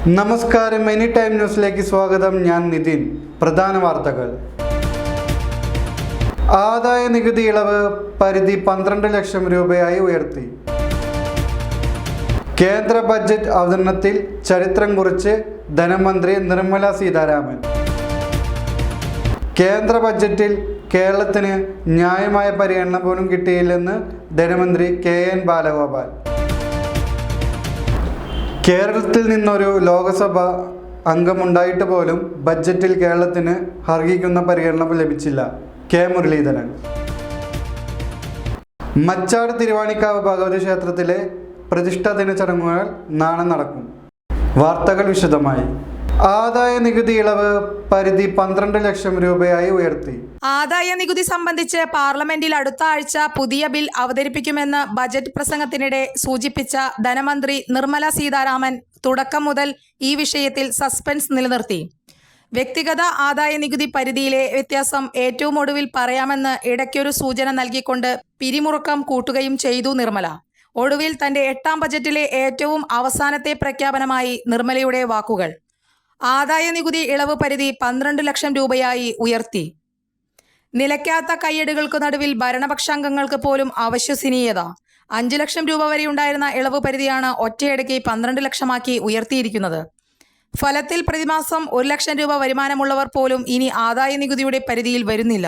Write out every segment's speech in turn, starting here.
നമസ്കാരം, any time ന്യൂസിലേക്ക് സ്വാഗതം. ഞാൻ നിതിൻ. പ്രധാന വാർത്തകൾ. ആദായ നികുതി ഇളവ് പരിധി 12 ലക്ഷം രൂപയായി ഉയർത്തി. കേന്ദ്ര ബജറ്റ് അവതരണത്തിൽ ചരിത്രം കുറിച്ച് ധനമന്ത്രി നിർമ്മല സീതാരാമൻ. കേന്ദ്ര ബജറ്റിൽ കേരളത്തിന് ന്യായമായ പരിഗണന പോലും കിട്ടിയില്ലെന്ന് ധനമന്ത്രി KN ബാലഗോപാൽ. കേരളത്തിൽ നിന്നൊരു ലോക്സഭ അംഗമുണ്ടായിട്ട് പോലും ബഡ്ജറ്റിൽ കേരളത്തിന് അർഹിക്കുന്ന പരിഗണന ലഭിച്ചില്ല. K മുരളീധരൻ. മച്ചാട് തിരുവാണിക്കാവ് ഭഗവതി ക്ഷേത്രത്തിലെ പ്രതിഷ്ഠാ ദിന ചടങ്ങുകൾ നാളെ നടക്കും. വാർത്തകൾ വിശദമായി. ആദായ നികുതി ഇളവ് പരിധി 12 ലക്ഷം രൂപയായി ഉയർത്തി. ആദായ നികുതി സംബന്ധിച്ച് പാർലമെന്റിൽ അടുത്ത ആഴ്ച പുതിയ ബിൽ അവതരിപ്പിക്കുമെന്ന് ബജറ്റ് പ്രസംഗത്തിനിടെ സൂചിപ്പിച്ച ധനമന്ത്രി നിർമ്മല സീതാരാമൻ തുടക്കം മുതൽ ഈ വിഷയത്തിൽ സസ്പെൻസ് നിലനിർത്തി. വ്യക്തിഗത ആദായ നികുതി പരിധിയിലെ വ്യത്യാസം ഏറ്റവും ഒടുവിൽ പറയാമെന്ന് ഇടയ്ക്കൊരു സൂചന നൽകിക്കൊണ്ട് പിരിമുറുക്കം കൂട്ടുകയും ചെയ്തു നിർമ്മല. ഒടുവിൽ തന്റെ 8ാം ബജറ്റിലെ ഏറ്റവും അവസാനത്തെ പ്രഖ്യാപനമായി നിർമ്മലയുടെ വാക്കുകൾ. ആദായ നികുതി ഇളവ് പരിധി 12 ലക്ഷം രൂപയായി ഉയർത്തി. നിലയ്ക്കാത്ത കയ്യടികൾക്ക് നടുവിൽ ഭരണപക്ഷാംഗങ്ങൾക്ക് പോലും അവിശ്വസനീയത. 5 ലക്ഷം രൂപ വരെ ഉണ്ടായിരുന്ന ഇളവ് പരിധിയാണ് ഒറ്റയടിക്ക് 12 ലക്ഷമാക്കി ഉയർത്തിയിരിക്കുന്നത്. ഫലത്തിൽ പ്രതിമാസം 1 ലക്ഷം രൂപ വരുമാനമുള്ളവർ പോലും ഇനി ആദായ നികുതിയുടെ പരിധിയിൽ വരുന്നില്ല.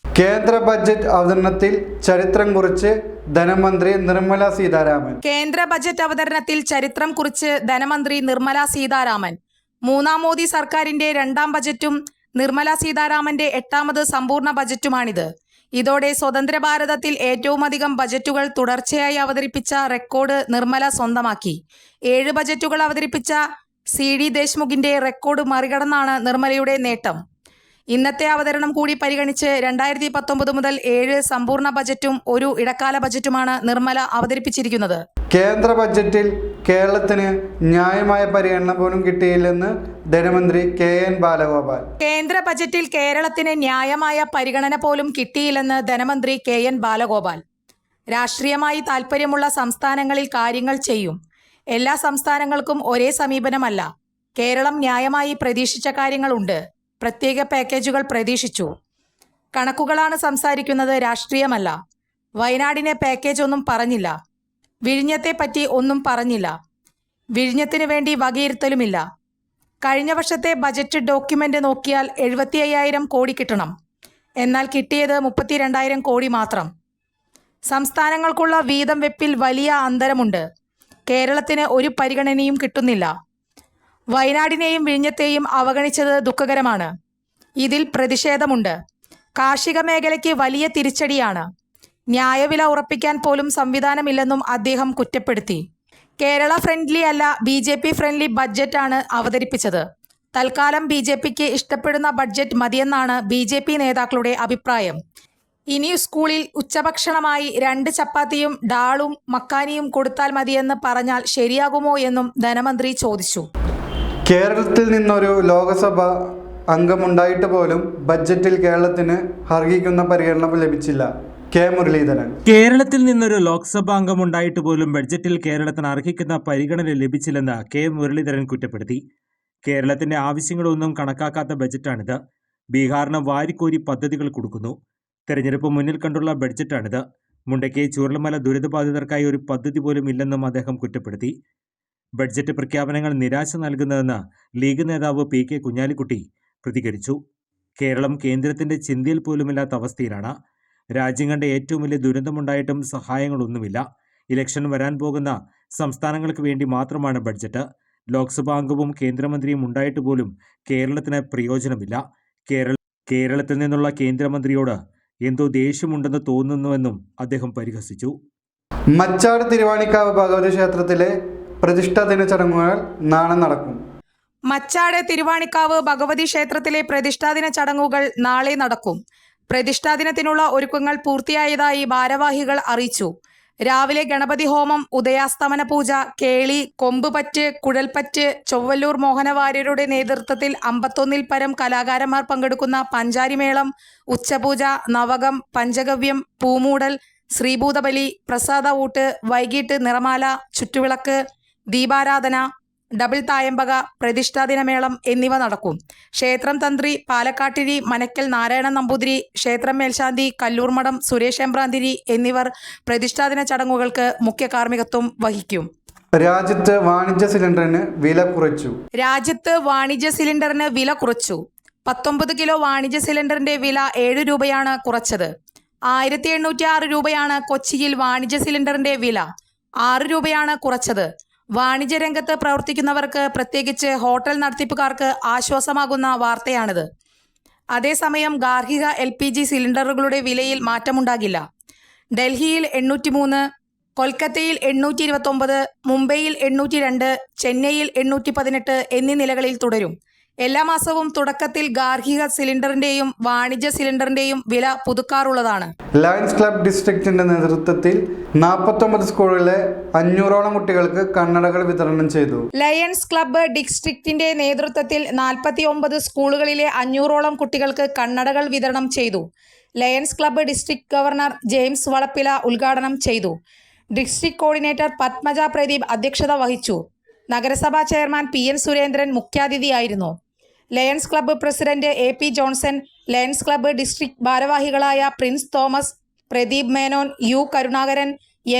കേന്ദ്ര ബജറ്റ് അവതരണത്തിൽ ചരിത്രം കുറിച്ച് ധനമന്ത്രി നിർമ്മല സീതാരാമൻ. കേന്ദ്ര ബജറ്റ് അവതരണത്തിൽ ചരിത്രം കുറിച്ച് ധനമന്ത്രി നിർമ്മല സീതാരാമൻ. 3ാം മോദി സർക്കാരിന്റെ 2ാം ബജറ്റും നിർമ്മല സീതാരാമന്റെ 8ാമത് സമ്പൂർണ്ണ ബജറ്റുമാണിത്. ഇതോടെ സ്വതന്ത്ര ഭാരതത്തിൽ ഏറ്റവുമധികം ബജറ്റുകൾ തുടർച്ചയായി അവതരിപ്പിച്ച റെക്കോർഡ് നിർമ്മല സ്വന്തമാക്കി. 7 ബജറ്റുകൾ അവതരിപ്പിച്ച CD ദേശ്മുഖിന്റെ റെക്കോർഡ് മറികടന്നാണ് നിർമ്മലയുടെ നേട്ടം. ഇന്നത്തെ അവതരണം കൂടി പരിഗണിച്ച് 2019 മുതൽ 7 സമ്പൂർണ്ണ ബജറ്റും ഒരു ഇടക്കാല ബജറ്റുമാണ് നിർമ്മല അവതരിപ്പിച്ചിരിക്കുന്നത്. കേന്ദ്ര ബജറ്റിൽ കേരളത്തിന് ന്യായമായ പരിഗണന പോലും കിട്ടിയില്ലെന്ന് ധനമന്ത്രി KN ബാലഗോപാൽ. കേന്ദ്ര ബജറ്റിൽ കേരളത്തിന് ന്യായമായ പരിഗണന പോലും കിട്ടിയില്ലെന്ന് ധനമന്ത്രി KN ബാലഗോപാൽ. രാഷ്ട്രീയമായി താൽപ്പര്യമുള്ള സംസ്ഥാനങ്ങളിൽ കാര്യങ്ങൾ ചെയ്യും. എല്ലാ സംസ്ഥാനങ്ങൾക്കും ഒരേ സമീപനമല്ല. കേരളം ന്യായമായി പ്രതീക്ഷിച്ച കാര്യങ്ങളുണ്ട്. പ്രത്യേക പാക്കേജുകൾ പ്രതീക്ഷിച്ചു. കണക്കുകളാണ് സംസാരിക്കുന്നത്, രാഷ്ട്രീയമല്ല. വയനാടിന് പാക്കേജ് ഒന്നും പറഞ്ഞില്ല. വിഴിഞ്ഞത്തെ പറ്റി ഒന്നും പറഞ്ഞില്ല. വിഴിഞ്ഞത്തിന് വേണ്ടി വകയിരുത്തലുമില്ല. കഴിഞ്ഞ വർഷത്തെ ബജറ്റ് ഡോക്യുമെന്റ് നോക്കിയാൽ 75,000 കോടി കിട്ടണം. എന്നാൽ കിട്ടിയത് 32,000 കോടി മാത്രം. സംസ്ഥാനങ്ങൾക്കുള്ള വീതം വെപ്പിൽ വലിയ അന്തരമുണ്ട്. കേരളത്തിന് ഒരു പരിഗണനയും കിട്ടുന്നില്ല. വയനാടിനെയും വിഴിഞ്ഞത്തെയും അവഗണിച്ചത് ദുഃഖകരമാണ്. ഇതിൽ പ്രതിഷേധമുണ്ട്. കാർഷിക മേഖലയ്ക്ക് വലിയ തിരിച്ചടിയാണ്. ന്യായവില ഉറപ്പിക്കാൻ പോലും സംവിധാനമില്ലെന്നും അദ്ദേഹം കുറ്റപ്പെടുത്തി. കേരള ഫ്രണ്ട്ലി അല്ല, BJP ഫ്രണ്ട്ലി ബഡ്ജറ്റാണ് അവതരിപ്പിച്ചത്. തൽക്കാലം BJPക്ക് ഇഷ്ടപ്പെടുന്ന ബഡ്ജറ്റ് മതിയെന്നാണ് BJP നേതാക്കളുടെ അഭിപ്രായം. ഇനി സ്കൂളിൽ ഉച്ചഭക്ഷണമായി 2 ചപ്പാത്തിയും ഡാളും മക്കാനിയും കൊടുത്താൽ മതിയെന്ന് പറഞ്ഞാൽ ശരിയാകുമോ എന്നും ധനമന്ത്രി ചോദിച്ചു. കേരളത്തിൽ നിന്നൊരു ലോക്സഭ അംഗമുണ്ടായിട്ട് പോലും ബഡ്ജറ്റിൽ കേരളത്തിന് അർഹിക്കുന്ന പരിഗണന ലഭിച്ചില്ല. K മുരളീധരൻ. കേരളത്തിൽ നിന്നൊരു ലോക്സഭാ അംഗമുണ്ടായിട്ട് പോലും ബഡ്ജറ്റിൽ കേരളത്തിന് അർഹിക്കുന്ന പരിഗണന ലഭിച്ചില്ലെന്ന് K മുരളീധരൻ കുറ്റപ്പെടുത്തി. കേരളത്തിന്റെ ആവശ്യങ്ങളൊന്നും കണക്കാക്കാത്ത ബജറ്റാണിത്. ബീഹാറിന് വാരിക്കോരി പദ്ധതികൾ കൊടുക്കുന്നു. തെരഞ്ഞെടുപ്പ് മുന്നിൽ കണ്ടുള്ള ബഡ്ജറ്റാണിത്. മുണ്ടയ്ക്ക് ചൂരൽമല ദുരിതബാധിതർക്കായി ഒരു പദ്ധതി പോലും ഇല്ലെന്നും അദ്ദേഹം കുറ്റപ്പെടുത്തി. ബഡ്ജറ്റ് പ്രഖ്യാപനങ്ങൾ നിരാശ നൽകുന്നതെന്ന് ലീഗ് നേതാവ് PK കുഞ്ഞാലിക്കുട്ടി പ്രതികരിച്ചു. കേരളം കേന്ദ്രത്തിന്റെ ചിന്തയിൽ പോലുമില്ലാത്ത അവസ്ഥയിലാണ്. രാജ്യം കണ്ട ഏറ്റവും വലിയ ദുരന്തമുണ്ടായിട്ടും സഹായങ്ങളൊന്നുമില്ല. ഇലക്ഷൻ വരാൻ പോകുന്ന സംസ്ഥാനങ്ങൾക്ക് വേണ്ടി മാത്രമാണ് ബഡ്ജറ്റ്. ലോക്സഭാ അംഗവും കേന്ദ്രമന്ത്രിയും ഉണ്ടായിട്ട് പോലും കേരളത്തിന് പ്രയോജനമില്ല. കേരളത്തിൽ നിന്നുള്ള കേന്ദ്രമന്ത്രിയോട് എന്തോ ദേഷ്യമുണ്ടെന്ന് തോന്നുന്നുവെന്നും അദ്ദേഹം പരിഹസിച്ചു. മച്ചാട് തിരുവാണിക്കാവ് ഭഗവതി ക്ഷേത്രത്തിലെ പ്രതിഷ്ഠാ ദിന ചടങ്ങുകൾ നാളെ നടക്കും. മച്ചാട് തിരുവാണിക്കാവ് ഭഗവതി ക്ഷേത്രത്തിലെ പ്രതിഷ്ഠാദിന ചടങ്ങുകൾ നാളെ നടക്കും. പ്രതിഷ്ഠാദിനത്തിനുള്ള ഒരുക്കങ്ങൾ പൂർത്തിയായതായി ഭാരവാഹികൾ അറിയിച്ചു. രാവിലെ ഗണപതി ഹോമം, ഉദയാസ്തമന പൂജ, കേളി, കൊമ്പുപറ്റ്, കുഴൽപ്പറ്റ്, ചൊവ്വല്ലൂർ മോഹനവാര്യരുടെ നേതൃത്വത്തിൽ 51-ൽ പരം കലാകാരന്മാർ പങ്കെടുക്കുന്ന പഞ്ചാരിമേളം, ഉച്ചപൂജ, നവകം, പഞ്ചഗവ്യം, പൂമൂടൽ, ശ്രീഭൂതബലി, പ്രസാദ ഊട്ട്, വൈകിട്ട് നിറമാല, ചുറ്റുവിളക്ക്, ദീപാരാധന, ഡബിൾ തായമ്പക, പ്രതിഷ്ഠാദിനമേളം എന്നിവ നടക്കും. ക്ഷേത്രം തന്ത്രി പാലക്കാട്ടിരി മനക്കൽ നാരായണൻ നമ്പൂതിരി, ക്ഷേത്രം മേൽശാന്തി കല്ലൂർമഠം സുരേഷ് എമ്പ്രാന്തിരി എന്നിവർ പ്രതിഷ്ഠാദിന ചടങ്ങുകൾക്ക് മുഖ്യ കാർമ്മികത്വം വഹിക്കും. രാജ്യത്ത് വാണിജ്യ സിലിണ്ടറിന് വില കുറച്ചു. രാജ്യത്ത് വാണിജ്യ സിലിണ്ടറിന് വില കുറച്ചു. 19 കിലോ വാണിജ്യ സിലിണ്ടറിന്റെ വില 7 രൂപയാണ് കുറച്ചത്. 1806 രൂപയാണ് കൊച്ചിയിൽ വാണിജ്യ സിലിണ്ടറിന്റെ വില. 6 രൂപയാണ് കുറച്ചത്. വാണിജ്യ രംഗത്ത് പ്രവർത്തിക്കുന്നവർക്ക്, പ്രത്യേകിച്ച് ഹോട്ടൽ നടത്തിപ്പുകാർക്ക് ആശ്വാസമാകുന്ന വാർത്തയാണിത്. അതേസമയം ഗാർഹിക LPG സിലിണ്ടറുകളുടെ വിലയിൽ മാറ്റമുണ്ടാകില്ല. ഡൽഹിയിൽ 803, കൊൽക്കത്തയിൽ 829, മുംബൈയിൽ 802, ചെന്നൈയിൽ 818 എന്നീ നിലകളിൽ തുടരും. എല്ലാ മാസവും തുടക്കത്തിൽ ഗാർഹിക സിലിണ്ടറിന്റെയും വാണിജ്യ സിലിണ്ടറിന്റെയും വില പുതുക്കാറുള്ളതാണ്. ലയൺസ് ക്ലബ് ഡിസ്ട്രിക്റ്റിന്റെ നേതൃത്വത്തിൽ 49 സ്കൂളുകളിലെ 500ഓളം കുട്ടികൾക്ക് കണ്ണടകൾ വിതരണം ചെയ്തു. ലയൺസ് ക്ലബ്ബ് ഡിസ്ട്രിക്റ്റിന്റെ നേതൃത്വത്തിൽ 49 സ്കൂളുകളിലെ 500ഓളം കുട്ടികൾക്ക് കണ്ണടകൾ വിതരണം ചെയ്തു. Lions club district governor James Valappila ഉദ്ഘാടനം ചെയ്തു. ഡിസ്ട്രിക്ട് കോർഡിനേറ്റർ പത്മജ പ്രദീപ് അധ്യക്ഷത വഹിച്ചു. നഗരസഭാ ചെയർമാൻ PN സുരേന്ദ്രൻ മുഖ്യാതിഥിയായിരുന്നു. Lions club president AP Johnson, Lions club district ഭാരവാഹികളായ Prince Thomas, Pradeep Menon, U Karunakaran,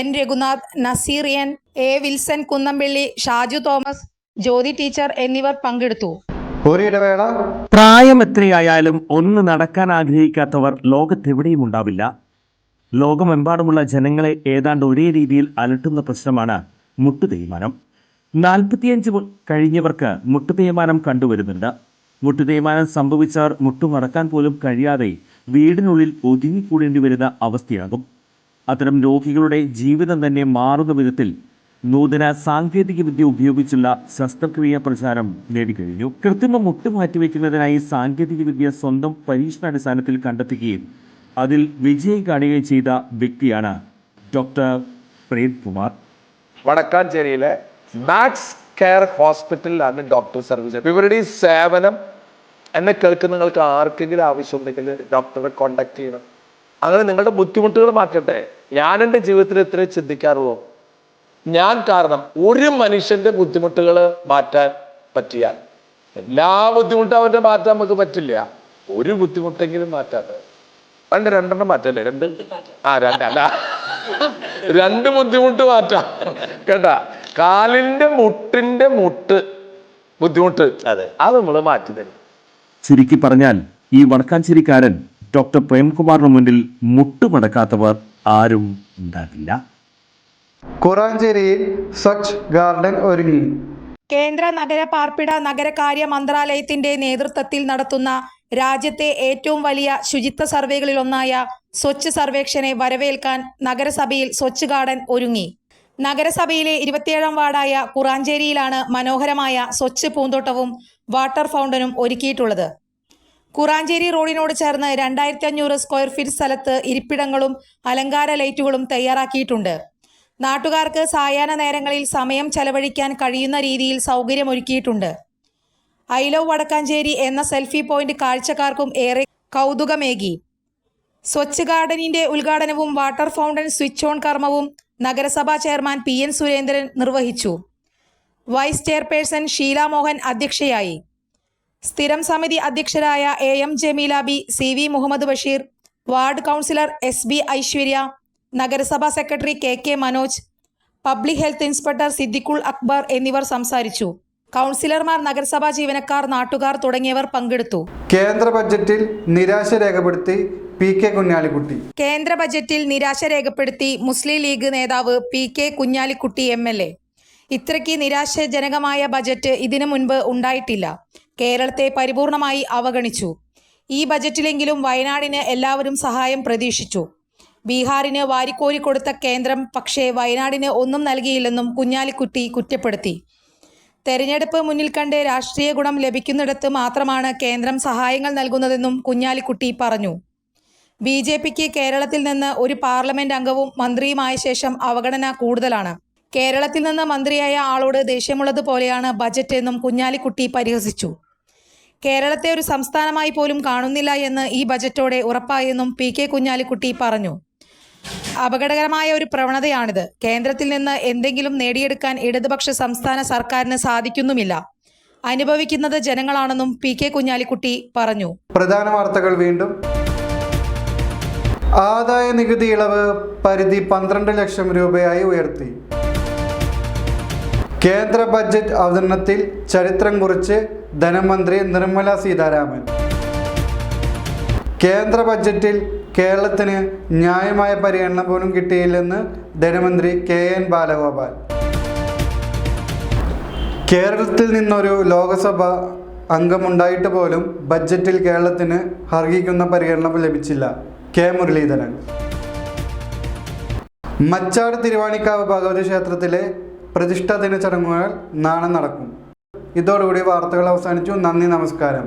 N Raghunath, Naseer N, A Wilson Kunnampally, Shaju Thomas, Jyothi teacher എന്നിവർ പങ്കെടുത്തു. ഒരിടവേള. പ്രായം എത്രയായാലും ഒന്ന് നടക്കാൻ ആഗ്രഹിക്കാത്തവർ ലോകത്തെവിടെയും ഉണ്ടാവില്ല. ലോകമെമ്പാടുമുള്ള ജനങ്ങളെ ഏതാണ്ട് ഒരേ രീതിയിൽ അലട്ടുന്ന പ്രശ്നമാണ് മുട്ടുതേയ്മാനം. 45 കഴിഞ്ഞവർക്ക് മുട്ടുതേയ്മാനം കണ്ടുവരുന്നുണ്ട്. മുട്ടുതേയ്മാനം സംഭവിച്ചവർ മുട്ടുമടക്കാൻ പോലും കഴിയാതെ വീടിനുള്ളിൽ ഒതുങ്ങിക്കൂടേണ്ടി വരുന്ന അവസ്ഥയാകും. അത്തരം രോഗികളുടെ ജീവിതം തന്നെ മാറുന്ന വിധത്തിൽ നൂതന സാങ്കേതികവിദ്യ ഉപയോഗിച്ചുള്ള ശസ്ത്രക്രിയ പ്രചാരം നേടിക്കഴിഞ്ഞു. കൃത്രിമ മുട്ട് മാറ്റിവെക്കുന്നതിനായി സാങ്കേതികവിദ്യ സ്വന്തം പരീക്ഷണാടിസ്ഥാനത്തിൽ കണ്ടെത്തുകയും അതിൽ വിജയം കാണുകയും ചെയ്ത വ്യക്തിയാണ് ഡോക്ടർ പ്രേംകുമാർ. വടക്കാഞ്ചേരിയിലെ മാക്സ് കെയർ ഹോസ്പിറ്റലിലാണ് ഡോക്ടർ സർവീസ്. ഇവരുടെ ഈ സേവനം എന്നെ കേൾക്കുന്ന നിങ്ങൾക്ക് ആർക്കെങ്കിലും ആവശ്യമുണ്ടെങ്കിൽ ഡോക്ടറെ കോണ്ടാക്ട് ചെയ്യണം. അങ്ങനെ നിങ്ങളുടെ ബുദ്ധിമുട്ടുകൾ മാറ്റട്ടെ. ഞാൻ എൻ്റെ ജീവിതത്തിൽ ഇത്രയും ചിന്തിക്കാറുള്ളൂ. ഞാൻ കാരണം ഒരു മനുഷ്യന്റെ ബുദ്ധിമുട്ടുകൾ മാറ്റാൻ പറ്റിയാൽ, എല്ലാ ബുദ്ധിമുട്ടും അവന്റെ മാറ്റാൻ നമുക്ക് പറ്റില്ല, ഒരു ബുദ്ധിമുട്ടെങ്കിലും മാറ്റാതെ രണ്ടെണ്ണം മാറ്റല്ലേ? രണ്ട് ബുദ്ധിമുട്ട് മാറ്റാം കേട്ടാ. കാലിന്റെ മുട്ടിന്റെ ബുദ്ധിമുട്ട് അത് നമ്മൾ മാറ്റി തരും. ചുരുക്കി പറഞ്ഞാൽ ഈ വടക്കാഞ്ചേരിക്കാരൻ ഡോക്ടർ പ്രേംകുമാറിന് മുന്നിൽ മുട്ടുമടക്കാത്തവർ ആരും ഉണ്ടാകില്ല. കുറാഞ്ചേരിയിൽ സ്വച്ഛ് ഗാർഡൻ ഒരുങ്ങി. കേന്ദ്ര നഗരപാർപ്പിട നഗരകാര്യ മന്ത്രാലയത്തിന്റെ നേതൃത്വത്തിൽ നടത്തുന്ന രാജ്യത്തെ ഏറ്റവും വലിയ ശുചിത്വ സർവേകളിലൊന്നായ സ്വച്ഛ് സർവേക്ഷനെ വരവേൽക്കാൻ നഗരസഭയിൽ സ്വച്ഛ് ഗാർഡൻ ഒരുങ്ങി. നഗരസഭയിലെ 27ാം വാർഡായ കുറാഞ്ചേരിയിലാണ് മനോഹരമായ സ്വച്ഛ് പൂന്തോട്ടവും വാട്ടർ ഫൗണ്ടനും ഒരുക്കിയിട്ടുള്ളത്. കുറാഞ്ചേരി റോഡിനോട് ചേർന്ന് 2500 സ്ക്വയർ ഫീറ്റ് സ്ഥലത്ത് ഇരിപ്പിടങ്ങളും അലങ്കാര ലൈറ്റുകളും തയ്യാറാക്കിയിട്ടുണ്ട്. നാട്ടുകാർക്ക് സായാഹ്ന നേരങ്ങളിൽ സമയം ചെലവഴിക്കാൻ കഴിയുന്ന രീതിയിൽ സൗകര്യമൊരുക്കിയിട്ടുണ്ട്. ഐ ലവ് വടക്കാഞ്ചേരി എന്ന സെൽഫി പോയിന്റ് കാഴ്ചക്കാർക്കും ഏറെ കൗതുകമേകി. സ്വച്ഛ് ഗാർഡനിന്റെ ഉദ്ഘാടനവും വാട്ടർ ഫൗണ്ടൻ സ്വിച്ച് ഓൺ കർമ്മവും നഗരസഭാ ചെയർമാൻ PN സുരേന്ദ്രൻ നിർവഹിച്ചു. വൈസ് ചെയർപേഴ്സൺ ഷീല മോഹൻ അധ്യക്ഷയായി. സ്ഥിരം സമിതി അധ്യക്ഷരായ AM Jameela B, CV Muhammad Basheer, ward councillor SB Aishwarya, നഗരസഭാ secretary KK Manoj, public health inspector Siddiqul Akbar എന്നിവർ സംസാരിച്ചു. കൗൺസിലർമാർ, നഗരസഭാ ജീവനക്കാർ, നാട്ടുകാർ തുടങ്ങിയവർ പങ്കെടുത്തു. കേന്ദ്ര ബജറ്റിൽ നിരാശ രേഖപ്പെടുത്തി PK കുഞ്ഞാലിക്കുട്ടി. കേന്ദ്ര ബജറ്റിൽ നിരാശ രേഖപ്പെടുത്തി മുസ്ലിം ലീഗ് നേതാവ് PK കുഞ്ഞാലിക്കുട്ടി MLA. ഇത്രയ്ക്ക് നിരാശാജനകമായ ബജറ്റ് ഇതിനു മുൻപ് ഉണ്ടായിട്ടില്ല. കേരളത്തെ പരിപൂർണമായി അവഗണിച്ചു. ഈ ബജറ്റിലെങ്കിലും വയനാടിന് എല്ലാവരും സഹായം പ്രതീക്ഷിച്ചു. ബീഹാറിന് വാരിക്കോരി കൊടുത്ത കേന്ദ്രം പക്ഷേ വയനാടിന് ഒന്നും നൽകിയില്ലെന്നും കുഞ്ഞാലിക്കുട്ടി കുറ്റപ്പെടുത്തി. തെരഞ്ഞെടുപ്പ് മുന്നിൽ കണ്ട് രാഷ്ട്രീയ ഗുണം ലഭിക്കുന്നിടത്ത് മാത്രമാണ് കേന്ദ്രം സഹായങ്ങൾ നൽകുന്നതെന്നും കുഞ്ഞാലിക്കുട്ടി പറഞ്ഞു. BJPക്ക് കേരളത്തിൽ നിന്ന് ഒരു പാർലമെന്റ് അംഗവും മന്ത്രിയുമായ ശേഷം അവഗണന കൂടുതലാണ്. കേരളത്തിൽ നിന്ന് മന്ത്രിയായ ആളോട് ദേഷ്യമുള്ളതുപോലെയാണ് ബജറ്റ് എന്നും കുഞ്ഞാലിക്കുട്ടി പരിഹസിച്ചു. കേരളത്തെ ഒരു സംസ്ഥാനമായി പോലും കാണുന്നില്ല എന്ന് ഈ ബജറ്റോടെ ഉറപ്പായെന്നും PK കുഞ്ഞാലിക്കുട്ടി പറഞ്ഞു. അപകടകരമായ ഒരു പ്രവണതയാണിത്. കേന്ദ്രത്തിൽ നിന്ന് എന്തെങ്കിലും നേടിയെടുക്കാൻ ഇടതുപക്ഷ സംസ്ഥാന സർക്കാരിന് സാധിക്കുന്നുമില്ല. അനുഭവിക്കുന്നത് ജനങ്ങളാണെന്നും പി.കെ. കുഞ്ഞാലിക്കുട്ടി പറഞ്ഞു. പ്രധാന വാർത്തകൾ വീണ്ടും. ആദായ നികുതി ഇളവ് പരിധി 12 ലക്ഷം രൂപയായി ഉയർത്തി. കേന്ദ്ര ബജറ്റ് അവതരണത്തിൽ ചരിത്രം കുറിച്ച് ധനമന്ത്രി നിർമ്മല സീതാരാമൻ. കേന്ദ്ര ബജറ്റിൽ കേരളത്തിന് ന്യായമായ പരിഗണന പോലും കിട്ടിയില്ലെന്ന് ധനമന്ത്രി കെ.എൻ. ബാലഗോപാൽ. കേരളത്തിൽ നിന്നൊരു ലോകസഭ അംഗമുണ്ടായിട്ട് പോലും ബജറ്റിൽ കേരളത്തിന് അർഹിക്കുന്ന പരിഗണന ലഭിച്ചില്ല. കെ. മുരളീധരൻ. മച്ചാട് തിരുവാണിക്കാവ് ഭഗവതി ക്ഷേത്രത്തിലെ പ്രതിഷ്ഠാ ദിന ചടങ്ങുകൾ നാളെ നടക്കും. ഇതോടുകൂടി വാർത്തകൾ അവസാനിച്ചു. നന്ദി, നമസ്കാരം.